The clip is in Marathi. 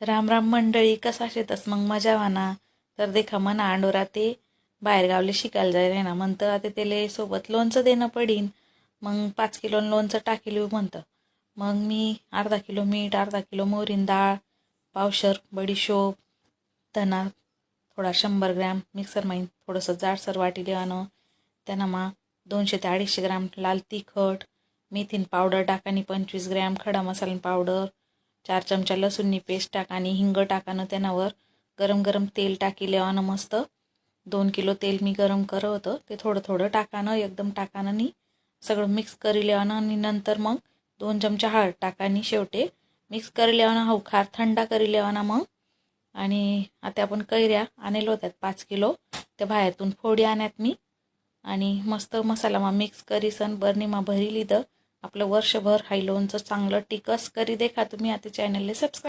राम राम मंडळी, कसा शेतस मग मजा वाना. तर देखा मना आंडोरा ते बाहेर गावले शिकायला जायला ना म्हणतं आता त्याला सोबत लोणचं देणं पडीन. मग 5 किलो लोणचं टाकेल म्हणतं. मग मी अर्धा किलो मीठ, अर्धा किलो मोहरीन डाळ, पावशर बडीशोप, धना थोडा 100 ग्रॅम मिक्सर माहीन थोडंसं जाडसर वाटी देवानं. त्यांना मा 200 ते 250 ग्रॅम लाल तिखट, मेथीन पावडर टाकानी 25 ग्रॅम, खडा मसाला पावडर, 4 चमचा लसूणनी पेस्ट टाकानी, हिंग टाकानं. त्यानावर गरम गरम तेल टाकी लेवानं मस्त 2 किलो तेल मी गरम करत होतं ते थोडं थोडं टाकानं, एकदम टाकानं नी सगळं मिक्स करी लेवानं. आणि नंतर मग 2 चमचा हळद टाकानी शेवटे मिक्स करी लेवानं. हो खार थंडा करी लेवाना मग. आणि आता आपण कैऱ्या आणले होत्यात 5 किलो, त्या बाहेरतून फोडी आणल्यात मी. आणि मस्त मसाला मा मिक्स करीसन बरणी मा भरी लिहिलं. आपलं वर्षभर हाय लोणचं चांगलं टिकस करी देखा तुम्ही आता चॅनलला सबस्क्राईब.